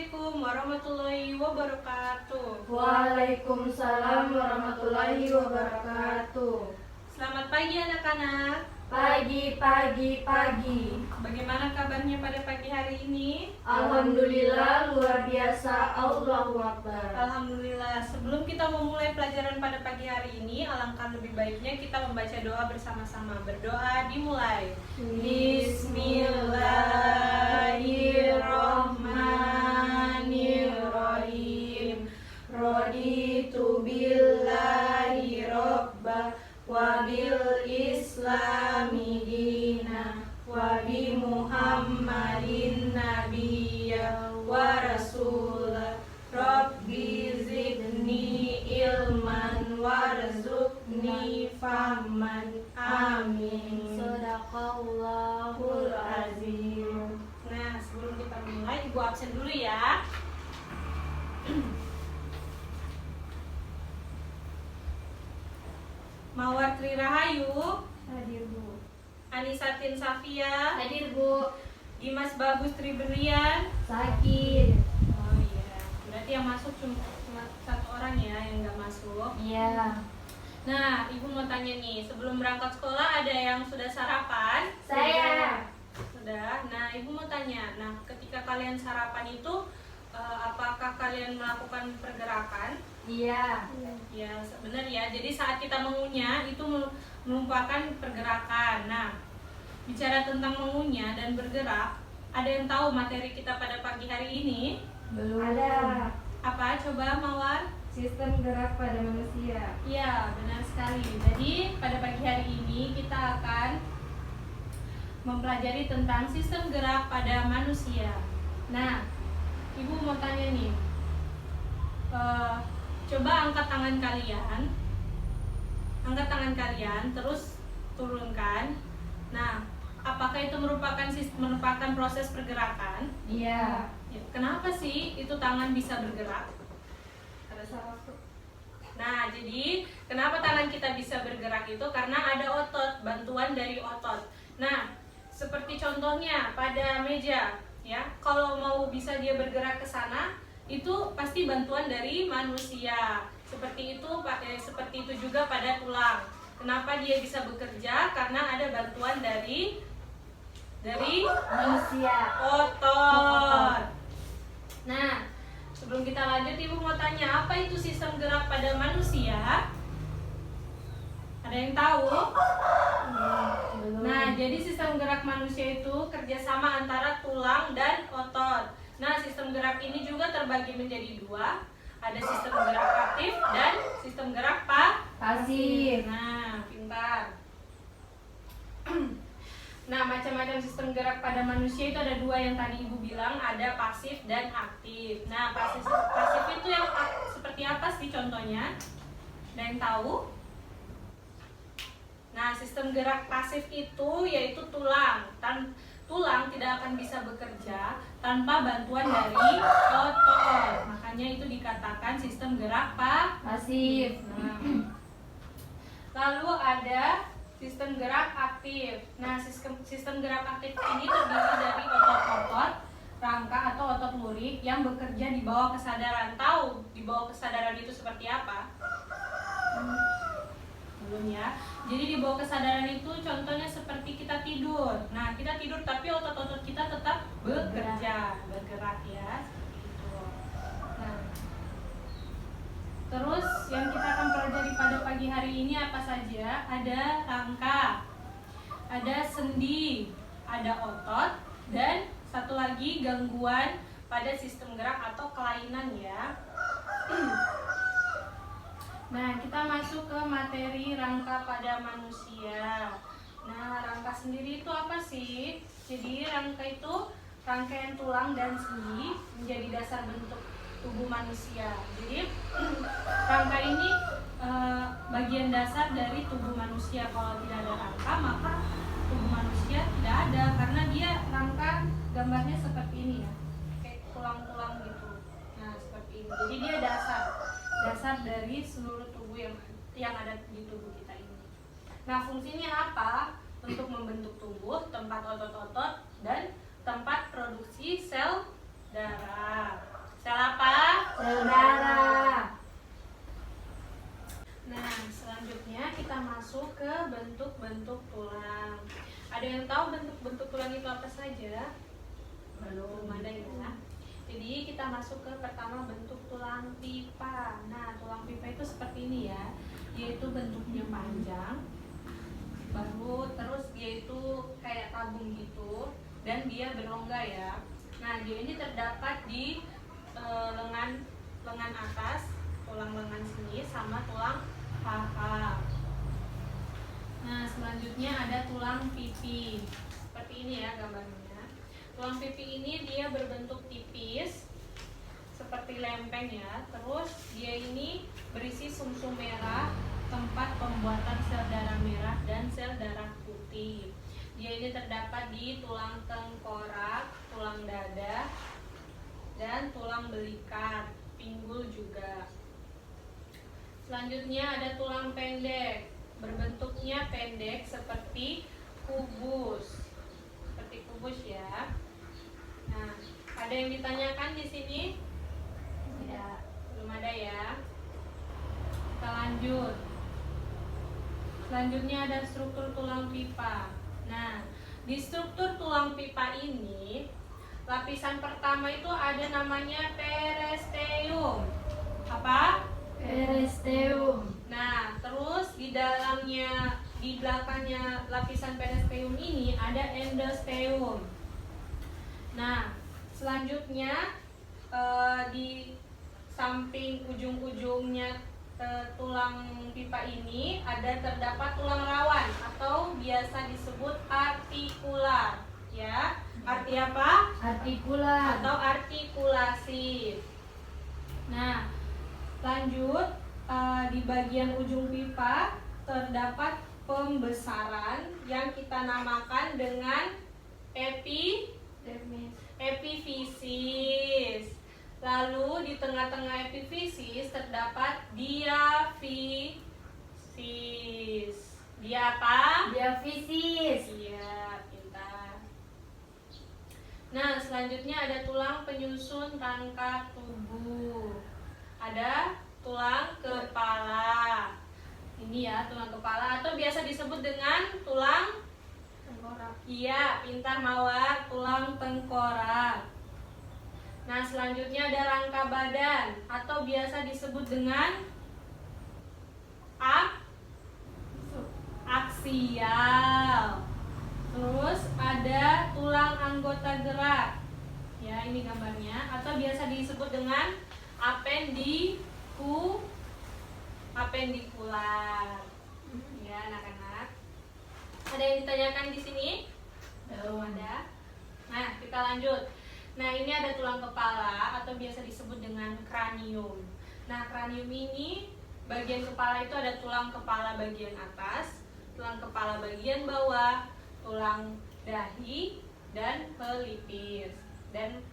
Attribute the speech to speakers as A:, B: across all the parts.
A: Assalamualaikum warahmatullahi wabarakatuh.
B: Waalaikumsalam warahmatullahi wabarakatuh.
A: Selamat pagi anak-anak.
B: Pagi.
A: Bagaimana kabarnya pada pagi hari ini?
B: Alhamdulillah luar biasa. Allahu Akbar.
A: Alhamdulillah. Sebelum kita memulai pelajaran pada pagi hari ini, alangkah lebih baiknya kita membaca doa bersama-sama. Berdoa dimulai. Bismillahirrahmanirrahim. Raditu billahi robba wa bil islami dina wa bi muhammadin nabiyya wa rasulah. Rabbi zidni ilman warzuqni fahman. Amin.
B: Shadaqallahul azim.
A: Nah, sebelum kita mulai, Ibu absen dulu ya. Mawar Tri Rahayu,
B: Hadir Bu.
A: Anisatin Safia,
B: Hadir Bu.
A: Dimas Bagus Tri Berlian.
B: Sakit.
A: Oh iya, berarti yang masuk cuma satu orang ya yang nggak masuk.
B: Iya.
A: Nah, Ibu mau tanya nih, sebelum berangkat sekolah ada yang sudah sarapan?
B: Saya.
A: Sudah. Nah, Ibu mau tanya, nah ketika kalian sarapan itu apakah kalian melakukan pergerakan?
B: Iya.
A: Ya, benar ya. Jadi saat kita mengunyah itu merupakan pergerakan. Nah, bicara tentang mengunyah dan bergerak, ada yang tahu materi kita pada pagi hari ini?
B: Belum. Ada.
A: Apa? Coba Mawar.
B: Sistem gerak pada manusia.
A: Iya, benar sekali. Jadi pada pagi hari ini kita akan mempelajari tentang sistem gerak pada manusia. Nah, Ibu mau tanya nih, coba angkat tangan kalian, terus turunkan. Nah, apakah itu merupakan proses pergerakan?
B: Iya.
A: Ya, kenapa sih itu tangan bisa bergerak? Nah, jadi kenapa tangan kita bisa bergerak itu karena ada otot, bantuan dari otot. Nah, seperti contohnya pada meja, ya. Kalau mau bisa dia bergerak ke sana, itu pasti bantuan dari manusia. Seperti itu juga pada tulang. Kenapa dia bisa bekerja? Karena ada bantuan dari
B: Manusia.
A: otot. Nah, sebelum kita lanjut, Ibu mau tanya, apa itu sistem gerak pada manusia? Ada yang tahu?
B: Belum.
A: Nah, jadi sistem gerak manusia itu kerjasama antara tulang dan otot. Nah, sistem gerak ini juga terbagi menjadi dua. Ada sistem gerak aktif dan sistem gerak
B: Pasif.
A: Nah, pintar. Nah, macam-macam sistem gerak pada manusia itu ada dua yang tadi Ibu bilang, ada pasif dan aktif. Nah, pasif itu yang seperti apa sih contohnya? Ada yang tahu? Nah, sistem gerak pasif itu yaitu tulang. Tulang tidak akan bisa bekerja tanpa bantuan dari otot. Makanya itu dikatakan sistem gerak
B: Pasif.
A: Nah, lalu ada sistem gerak aktif. Nah, sistem gerak aktif ini terdiri dari otot-otot, rangka atau otot lurik yang bekerja di bawah kesadaran. Tahu di bawah kesadaran itu seperti apa? Belum ya. Jadi di bawah kesadaran itu contohnya seperti kita tidur. Nah, kita tidur tapi otot-otot kita tetap bekerja, bergerak ya, seperti itu. Nah, terus yang kita akan pelajari pada pagi hari ini apa saja? Ada rangka, ada sendi, ada otot, dan satu lagi gangguan pada sistem gerak atau kelainan ya. Nah, kita masuk ke materi rangka pada manusia. Nah, rangka sendiri itu apa sih? Jadi rangka itu rangkaian tulang dan sendi menjadi dasar bentuk tubuh manusia. Jadi rangka ini bagian dasar dari tubuh manusia. Kalau tidak ada rangka, maka tubuh manusia tidak ada, karena dia rangka gambarnya seperti ini ya, kayak tulang-tulang gitu. Nah, seperti ini. Jadi dia dasar dari seluruh tubuh yang ada di tubuh kita ini. Nah, fungsinya apa? Untuk membentuk tubuh, tempat otot-otot, dan tempat produksi sel darah. Jadi kita masuk ke pertama bentuk tulang pipa. Nah, tulang pipa itu seperti ini ya. Dia itu bentuknya panjang. Baru terus dia itu kayak tabung gitu dan dia berongga ya. Nah, dia ini terdapat di lengan atas, tulang lengan sini sama tulang paha. Nah, selanjutnya ada tulang pipi. Seperti ini ya gambarnya. Tulang pipi ini dia berbentuk tipis seperti lempeng ya. Terus dia ini berisi sumsum merah, tempat pembuatan sel darah merah dan sel darah putih. Dia ini terdapat di tulang tengkorak, tulang dada, dan tulang belikat, pinggul juga. Selanjutnya ada tulang pendek, berbentuknya pendek seperti kubus. Seperti kubus ya. Nah, ada yang ditanyakan di sini?
B: Ya.
A: Belum ada ya. Kita lanjut. Selanjutnya ada struktur tulang pipa. Nah, di struktur tulang pipa ini, lapisan pertama itu ada namanya peristeum. Apa?
B: Peristeum.
A: Nah, terus di dalamnya, di belakangnya lapisan peristeum ini ada endosteum. Nah, selanjutnya di samping ujung-ujungnya tulang pipa ini terdapat tulang rawan atau biasa disebut artikular, ya. Arti apa?
B: Artikular.
A: Atau artikulasi. Nah, lanjut di bagian ujung pipa terdapat pembesaran yang kita namakan dengan epifisis. Lalu di tengah-tengah epifisis terdapat diafisis. Dia apa?
B: Diafisis.
A: Iya, pintar. Nah, selanjutnya ada tulang penyusun rangka tubuh. Ada tulang kepala. Ini ya, tulang kepala atau biasa disebut dengan tulang tengkorak. Iya, pintar Mawar, tulang tengkorak. Nah, selanjutnya ada rangka badan atau biasa disebut dengan aksial. Terus ada tulang anggota gerak. Ya, ini gambarnya atau biasa disebut dengan apendikular. Ya, anak-anak. Ada yang ditanyakan di sini? Belum ada. Nah, kita lanjut. Nah, ini ada tulang kepala atau biasa disebut dengan kranium. Nah, kranium ini bagian kepala itu ada tulang kepala bagian atas, tulang kepala bagian bawah, tulang dahi, dan pelipis. Dan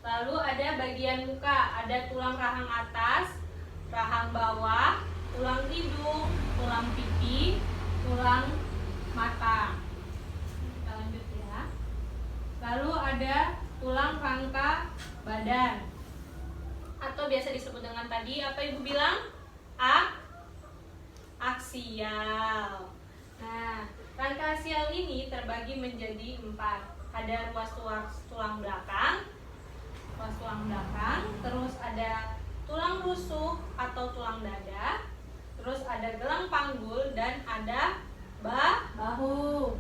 A: lalu ada bagian muka, ada tulang rahang atas, rahang bawah, tulang hidung, tulang pipi, tulang mata. Kita lanjut ya. Lalu ada tulang rangka badan atau biasa disebut dengan tadi apa Ibu bilang? Aksial. Nah, rangka aksial ini terbagi menjadi 4. Ada ruas tulang belakang, terus ada tulang rusuk atau tulang dada, terus ada gelang panggul dan ada bahu.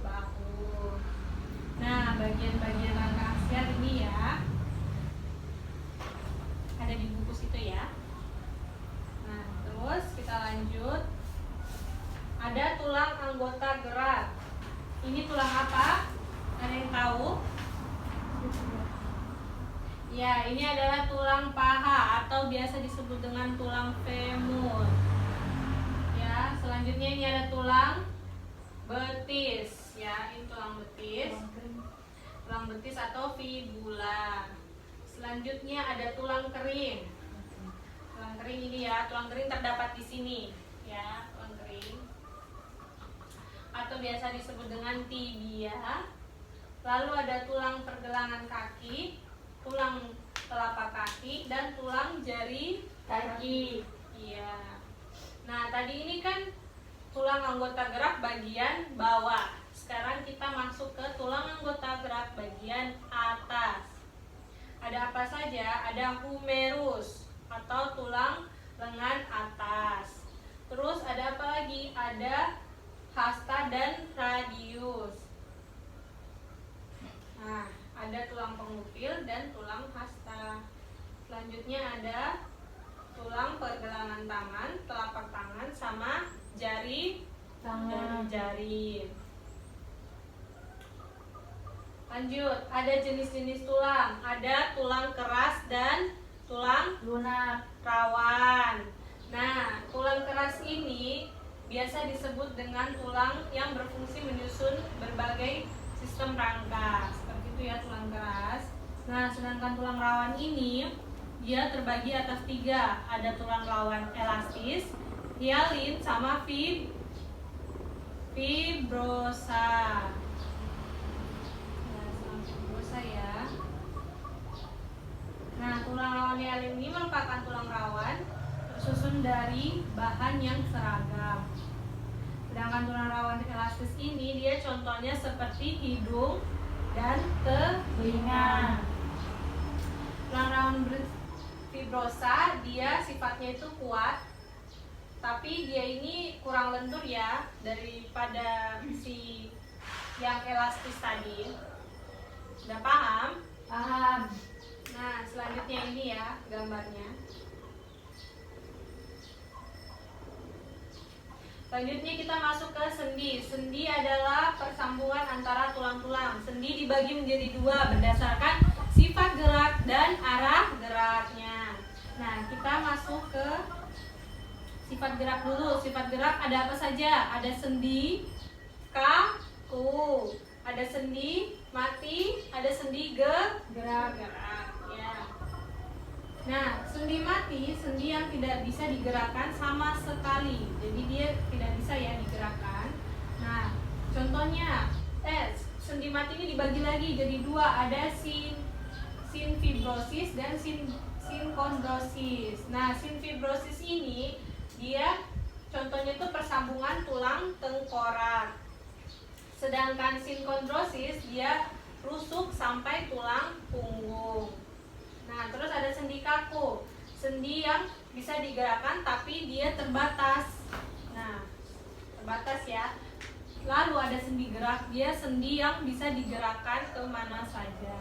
A: Nah, bagian-bagian rangka aksial ini ya ada di buku situ ya. Nah, terus kita lanjut. Ada tulang anggota gerak. Ini tulang apa? Ada yang tahu? Ya, ini adalah tulang paha atau biasa disebut dengan tulang femur. Ya, selanjutnya ini ada tulang betis. Ya, ini tulang betis. Tulang betis atau fibula. Selanjutnya ada tulang kering. Tulang kering ini ya, tulang kering terdapat di sini. Ya, tulang kering. Atau biasa disebut dengan tibia. Lalu ada tulang pergelangan kaki, tulang telapak kaki, dan tulang jari kaki. Iya. Nah, tadi ini kan tulang anggota gerak bagian bawah. Sekarang kita masuk ke tulang anggota gerak bagian atas. Ada apa saja? Ada humerus atau tulang lengan atas. Terus ada apa lagi? Ada hasta dan radius. Nah, ada tulang pengupil dan tulang hasta. Selanjutnya ada tulang pergelangan tangan, telapak tangan, sama jari
B: Tangan.
A: jari. Lanjut, ada jenis-jenis tulang. Ada tulang keras dan tulang
B: Lunak.
A: rawan. Nah, tulang keras ini biasa disebut dengan tulang yang berfungsi menyusun berbagai sistem rangka. Seperti itu ya tulang keras. Nah, sedangkan tulang rawan ini dia terbagi atas 3. Ada tulang rawan elastis, hialin, sama fibrosa. Nah, sama fibrosa ya. Nah, tulang rawan hialin ini merupakan tulang rawan tersusun dari bahan yang seragam. Sedangkan tulang rawan elastis ini dia contohnya seperti hidung dan telinga. Tulang rawan fibrosa dia sifatnya itu kuat, tapi dia ini kurang lentur ya daripada si yang elastis tadi. Sudah paham?
B: Paham.
A: Nah, selanjutnya ini ya gambarnya. Selanjutnya kita masuk ke sendi. Sendi adalah persambungan antara tulang-tulang. Sendi dibagi menjadi 2 berdasarkan sifat gerak dan arah geraknya. Nah, kita masuk ke sifat gerak dulu. Sifat gerak ada apa saja? Ada sendi kaku, ada sendi mati, ada sendi gerak. Ya. Nah, sendi mati, sendi yang tidak bisa digerakkan sama sekali. Jadi dia tidak bisa ya digerakkan. Nah, contohnya, sendi mati ini dibagi lagi jadi 2. Ada sinfibrosis dan sinkondrosis. Nah, sinfibrosis ini dia contohnya itu persambungan tulang tengkorak. Sedangkan sinkondrosis dia rusuk sampai tulang punggung. Nah, terus ada sendi kaku. Sendi yang bisa digerakkan tapi dia terbatas. Nah, terbatas ya. Lalu ada sendi gerak, dia sendi yang bisa digerakkan kemana saja.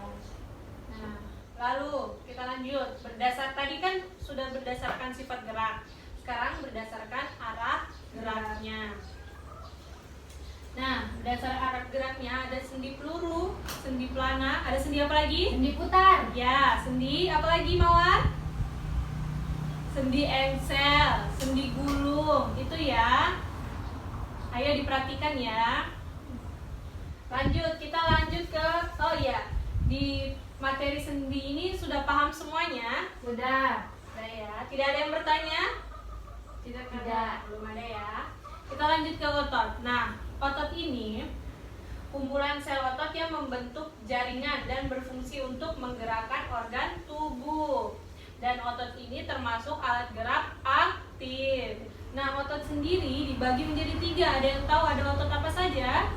A: Nah, lalu kita lanjut. Tadi kan sudah berdasarkan sifat gerak. Sekarang berdasarkan arah geraknya. Nah, berdasar arah geraknya ada sendi peluru, sendi pelana, ada sendi apa lagi?
B: Sendi putar.
A: Ya, sendi apa lagi Mawar? Sendi engsel, sendi gulung, itu ya. Ayo diperhatikan ya. Lanjut, kita lanjut ke, oh iya, di materi sendi ini sudah paham semuanya?
B: Sudah.
A: Sudah ya. Tidak ada yang bertanya? Tidak. Belum ada ya. Kita lanjut ke otot. Nah, otot ini kumpulan sel otot yang membentuk jaringan dan berfungsi untuk menggerakkan organ tubuh. Dan otot ini termasuk alat gerak aktif. Nah, otot sendiri dibagi menjadi 3. Ada yang tahu ada otot apa saja?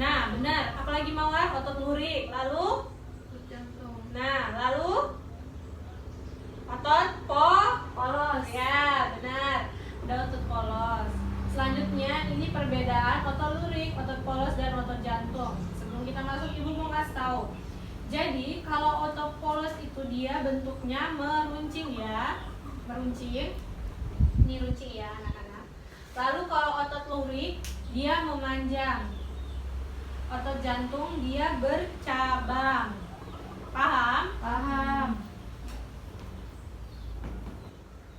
A: Nah, benar. Apalagi Mawar? Otot lurik. Lalu? Nah, lalu? Otot
B: Polos.
A: Ya, benar. Ada otot polos. Selanjutnya ini perbedaan otot lurik, otot polos, dan otot jantung. Sebelum kita masuk, Ibu mau kasih tahu. Jadi kalau otot polos itu dia bentuknya meruncing ya, meruncing. Ini runcing ya anak-anak. Lalu kalau otot lurik dia memanjang. Otot jantung dia bercabang. Paham?
B: Paham.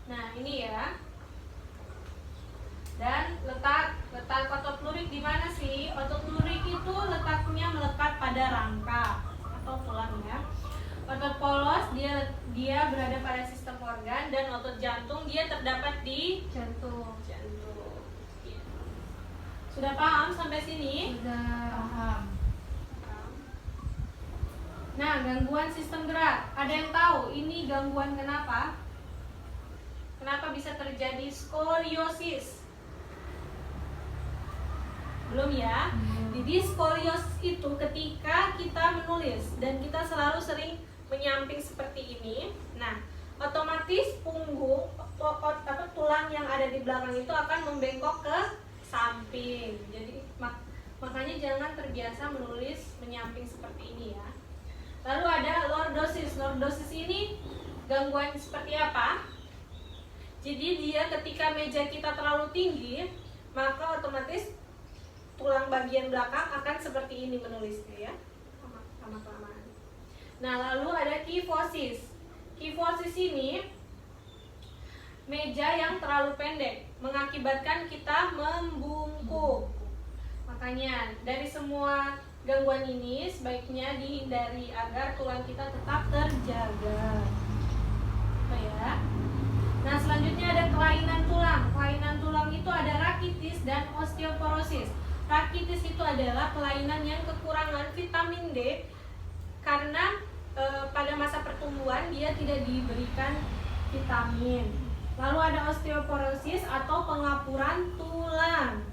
A: Nah ini ya. Dan letak otot lurik di mana sih? Otot lurik itu letaknya melekat pada rangka atau tulang ya. Otot polos dia berada pada sistem organ, dan otot jantung dia terdapat di
B: Jantung.
A: Ya. Sudah paham sampai sini?
B: Sudah. Paham.
A: Nah, gangguan sistem gerak. Ada yang tahu ini gangguan kenapa? Kenapa bisa terjadi skoliosis? Belum ya? Jadi skoliosis itu ketika kita menulis dan kita selalu sering menyamping seperti ini. Nah, otomatis punggung tulang yang ada di belakang itu akan membengkok ke samping. Jadi makanya jangan terbiasa menulis menyamping seperti ini ya. Lalu ada lordosis. Lordosis ini gangguan seperti apa? Jadi dia ketika meja kita terlalu tinggi, maka otomatis tulang bagian belakang akan seperti ini menulisnya ya. Sama kelamaan. Nah, lalu ada kifosis. Kifosis ini meja yang terlalu pendek mengakibatkan kita membungkuk. Makanya dari semua gangguan ini sebaiknya dihindari agar tulang kita tetap terjaga. Apa ya? Nah, selanjutnya ada kelainan tulang. Kelainan tulang itu ada rakitis dan osteoporosis. Rakitis itu adalah kelainan yang kekurangan vitamin D karena pada masa pertumbuhan dia tidak diberikan vitamin. Lalu ada osteoporosis atau pengapuran tulang.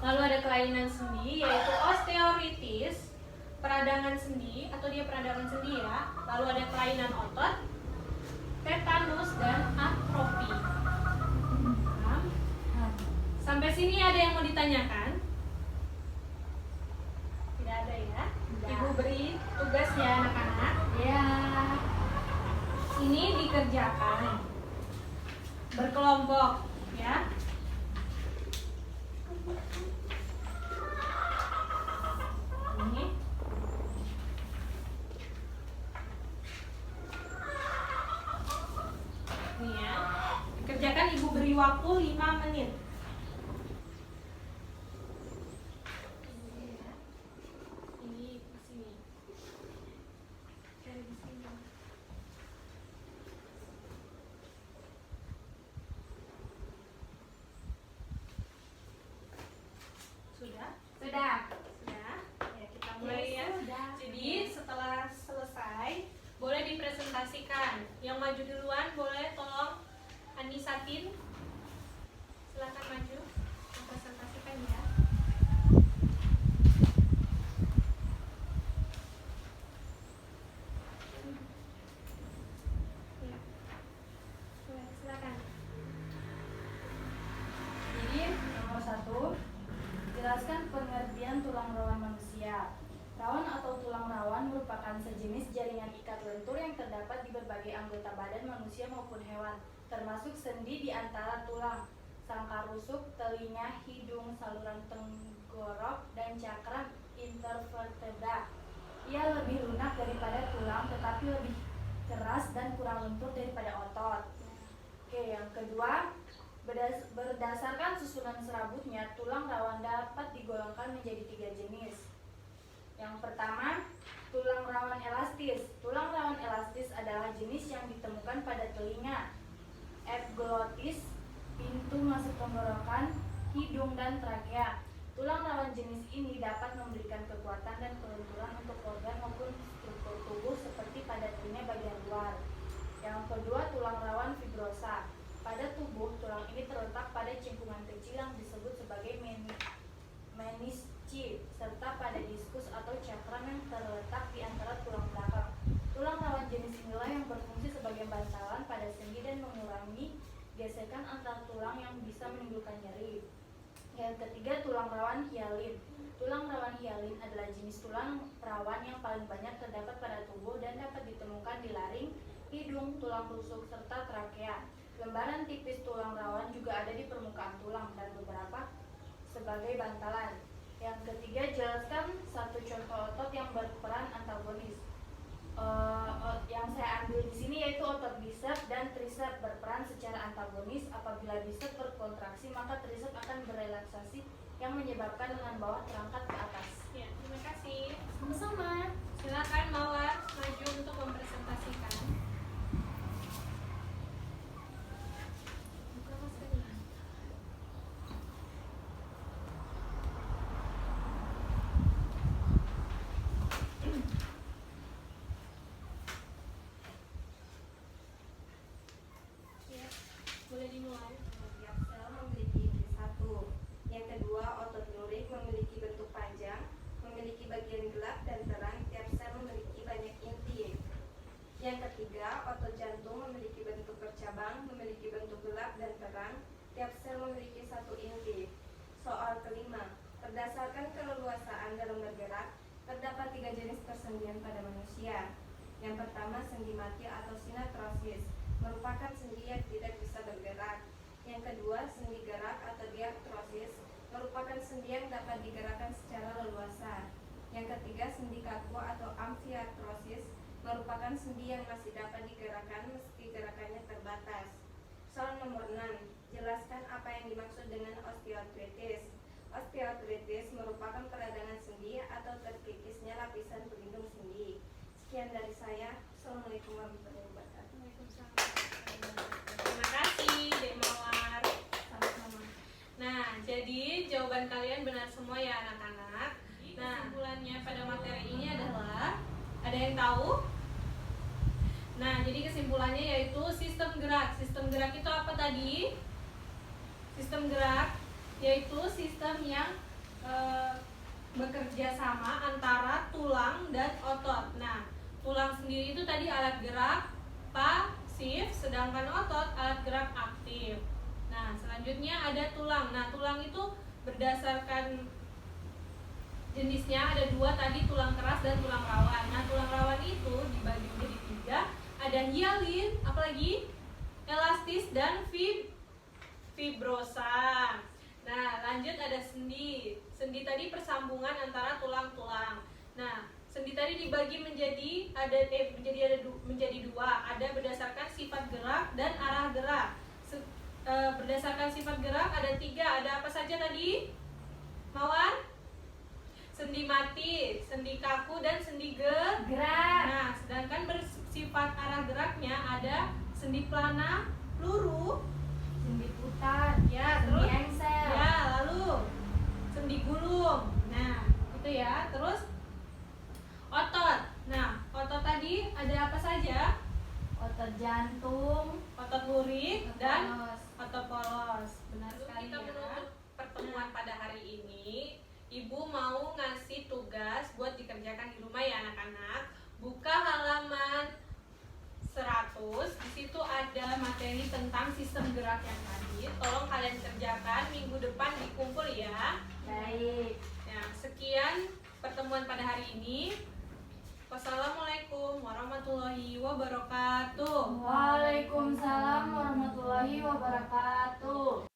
A: Lalu ada kelainan sendi yaitu osteoartritis, peradangan sendi atau dia peradangan sendi ya. Lalu ada kelainan otot, tetanus dan atrofi. Sampai sini ada yang mau ditanyakan? Tidak ada ya? Ibu beri tugas ya anak-anak.
B: Ya.
A: Ini dikerjakan berkelompok ya. Ini ya. Dikerjakan, ibu beri waktu 5 menit. Ini di sini. Cari di sini. Sudah?
B: Sudah.
A: Sudah. Ya, kita mulai ya.
B: Sudah.
A: Jadi setelah selesai boleh dipresentasikan. Yang maju duluan boleh tolong Anisatin. Silakan maju mempresentasikan ya. Ya. Boleh, silakan.
B: Jadi nomor 1, jelaskan pengertian tulang rawan manusia. Rawan atau tulang rawan merupakan sejenis jaringan ikat lentur yang terdapat di berbagai anggota badan manusia maupun hewan, termasuk sendi di antara tulang, sangkar rusuk, telinga, hidung, saluran tenggorok, dan cakram intervertebra. Ia lebih lunak daripada tulang, tetapi lebih keras dan kurang lentur daripada otot. Oke, yang kedua, berdasarkan susunan serabutnya, tulang rawan dapat digolongkan menjadi 3 jenis. Yang pertama, tulang rawan elastis. Tulang rawan elastis adalah jenis yang ditemukan pada telinga, epiglottis, pintu masuk tenggorokan, hidung, dan trakea. Tulang rawan jenis ini dapat memberikan kekuatan dan kelenturan untuk organ maupun struktur tubuh seperti pada telinga bagian luar. Yang kedua, tulang rawan fibrosa. Pada tubuh, tulang ini terletak pada cengkungan kecil yang disebut sebagai menisci, serta pada diskus atau cakram yang terletak di antara tulang belakang. Tulang rawan jenis inilah yang berfungsi sebagai bantalan pada sendi dan mengurangi gesekan antar tulang yang bisa menimbulkan nyeri. Yang ketiga, tulang rawan hialin. Tulang rawan hialin adalah jenis tulang rawan yang paling banyak terdapat pada tubuh dan dapat ditemukan di laring, hidung, tulang rusuk, serta trakea. Lembaran tipis tulang rawan juga ada di permukaan tulang dan beberapa sebagai bantalan. Yang ketiga, jelaskan satu contoh otot yang berperan antagonis. Yang saya ambil di sini yaitu otot bicep dan tricep berperan secara antagonis. Apabila bicep berkontraksi, maka tricep akan berelaksasi yang menyebabkan lengan bawah terangkat ke atas.
A: Ya, terima kasih.
B: Sama-sama.
A: Silakan Mawar maju untuk mempresentasikan. Buka maskernya.
C: Setiap sel memiliki inti satu. Yang kedua, otot manusia. Yang pertama, sendi mati atau sinetrosis, merupakan sendi yang tidak bisa bergerak. Yang kedua, sendi gerak atau diartrosis, merupakan sendi yang dapat digerakkan secara leluasa. Yang ketiga, sendi kaku atau amfiartrosis, merupakan sendi yang masih dapat digerakkan meski gerakannya terbatas. Soal nomor 6, jelaskan apa yang dimaksud dengan osteoartritis. Osteoartritis merupakan peradangan sendi atau terkikisnya lapisan pelindung sendi. Sekian dari saya. Assalamualaikum warahmatullahi wabarakatuh.
A: Terima kasih, Dek Mawar.
B: Sama-sama.
A: Nah, jadi jawaban kalian benar semua ya anak-anak. Nah, kesimpulannya pada materi ini adalah, ada yang tahu? Nah, jadi kesimpulannya yaitu sistem gerak. Sistem gerak itu apa tadi? Sistem gerak yaitu sistem yang bekerja sama antara tulang dan otot. Nah, tulang sendiri itu tadi alat gerak pasif, sedangkan otot alat gerak aktif. Nah, selanjutnya ada tulang. Nah, tulang itu berdasarkan jenisnya ada dua tadi, tulang keras dan tulang rawan. Nah, tulang rawan itu dibagi menjadi tiga. Ada hialin, apalagi elastis dan fibrosa. Nah, lanjut ada sendi. Sendi tadi persambungan antara tulang-tulang. Nah, sendi tadi dibagi menjadi menjadi dua. Ada berdasarkan sifat gerak dan arah gerak. Berdasarkan sifat gerak ada tiga. Ada apa saja tadi? Mawar? Sendi mati, sendi kaku, dan sendi
B: Gerak.
A: Nah, sedangkan bersifat arah geraknya ada sendi plana, lurus,
B: Sendi putar.
A: ya,
B: Sendi
A: terus
B: engsel.
A: ya, lalu sendi gulung. Nah, itu ya. Terus otot. Nah, otot tadi ada apa saja?
B: Otot jantung.
A: Otot lurik dan
B: Polos.
A: otot polos. Benar
B: Lalu
A: sekali
B: kita
A: ya.
B: menutup
A: Pertemuan pada hari ini, Ibu mau ngasih tugas buat dikerjakan di rumah ya anak-anak. Buka halaman 100. Di situ ada materi tentang sistem gerak yang tadi. Tolong kalian kerjakan, minggu depan dikumpul ya.
B: Baik.
A: Ya, sekian pertemuan pada hari ini. Wassalamualaikum warahmatullahi wabarakatuh.
B: Waalaikumsalam warahmatullahi wabarakatuh.